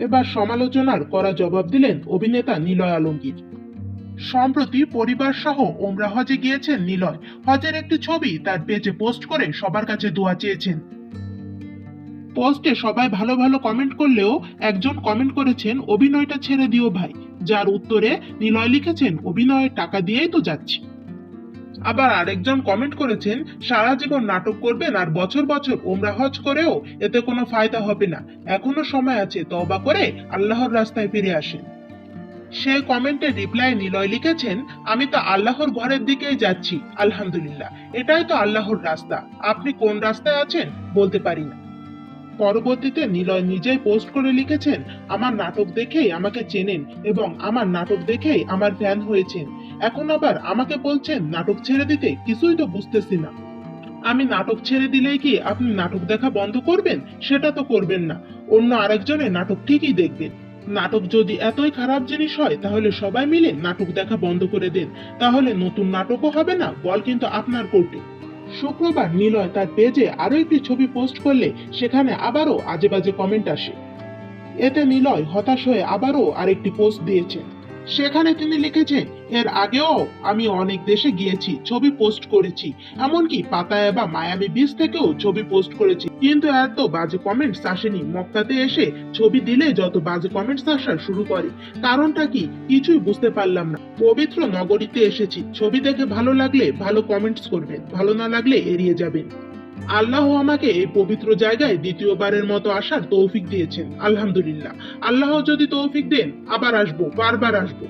এবার সমালোচনার কড়া জবাব দিলেন অভিনেতা নিলয় আলমগীর। সম্প্রতি পরিবার সহ ওমরা হজে গিয়েছেন নিলয়। হজের একটি ছবি তার পেজে পোস্ট করে সবার কাছে দোয়া চেয়েছেন। পোস্টে সবাই ভালো ভালো কমেন্ট করলেও একজন কমেন্ট করেছেন অভিনয়টা ছেড়ে দিও ভাই, যার উত্তরে নিলয় লিখেছেন অভিনয়ের টাকা দিয়েই তো যাচ্ছি। আবার আরেকজন কমেন্ট করেছেন সারা জীবন নাটক করবেন আর বছর বছর ওমরা হজ করেও এতে কোনো ফায়দা হবে না, এখনো সময় আছে, তওবা করে আল্লাহর রাস্তায় ফিরে আসেন। সে কমেন্টে রিপ্লাই নিলয় লিখেছেন আমি তো আল্লাহর ঘরের দিকেই যাচ্ছি, আলহামদুলিল্লাহ, এটাই তো আল্লাহর রাস্তা, আপনি কোন রাস্তায় আছেন বলতে পারি না। পরবর্তীতে নিলয় নিজেই পোস্ট করে লিখেছেন আমার নাটক দেখেই আমাকে চেনেন এবং আমার নাটক দেখেই আমার ফ্যান হয়েছেন, এখন আবার আমাকে বলছেন নাটক ছেড়ে দিতে, কিছুই তো বুঝতেছি না। আমি নাটক ছেড়ে দিলেই কি আপনি নাটক দেখা বন্ধ করবেন? সেটা তো করবেন না, অন্য আরেকজনের নাটক ঠিকই দেখবেন। নাটক যদি এতই খারাপ জিনিস হয় তাহলে সবাই মিলে নাটক দেখা বন্ধ করে দেন, তাহলে নতুন নাটকও হবে না, বল কিন্তু আপনার কোর্টে। শুক্রবার নিলয় তার পেজে আরো একটি ছবি পোস্ট করলে সেখানে আবারও আজে বাজে কমেন্ট আসে। এতে নিলয় হতাশ হয়ে আবারও আরেকটি পোস্ট দিয়েছেন। সেখানে তিনি লিখেছেন এর আগেও আমি অনেক দেশে গিয়েছি, ছবি পোস্ট করেছি, এমনকি পাতায়া বা মায়ামি বিচ থেকেও ছবি পোস্ট করেছি, কিন্তু এত বাজে কমেন্টস আসেনি। মক্কাতে এসে ছবি দিলে যত বাজে কমেন্টস আসা শুরু করে, কারণটা কি কিছুই বুঝতে পারলাম না। পবিত্র নগরীতে এসেছি, ছবি দেখে ভালো লাগলে ভালো কমেন্টস করবেন, ভালো না লাগলে এড়িয়ে যাবেন। আল্লাহ আমাকে এই পবিত্র জায়গায় দ্বিতীয়বারের মতো আসার তৌফিক দিয়েছেন, আলহামদুলিল্লাহ। আল্লাহ যদি তৌফিক দেন আবার আসবো, বারবার আসবো।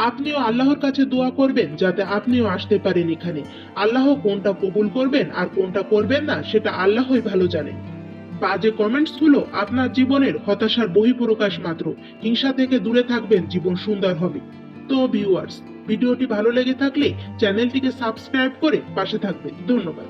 আপনিও আল্লাহর কাছে দোয়া করবেন যাতে আপনিও আসতে পারেন এখানে। আল্লাহ কোনটা কবুল করবেন আর কোনটা করবেন না সেটা আল্লাহই ভালো জানেন। বাজে কমেন্টস গুলো আপনার জীবনের হতাশার বহিঃপ্রকাশ মাত্র। হিংসা থেকে দূরে থাকবেন, জীবন সুন্দর হবে। তো ভিউয়ার্স, ভিডিওটি ভালো লেগে থাকলে চ্যানেলটিকে সাবস্ক্রাইব করে পাশে থাকবেন। ধন্যবাদ।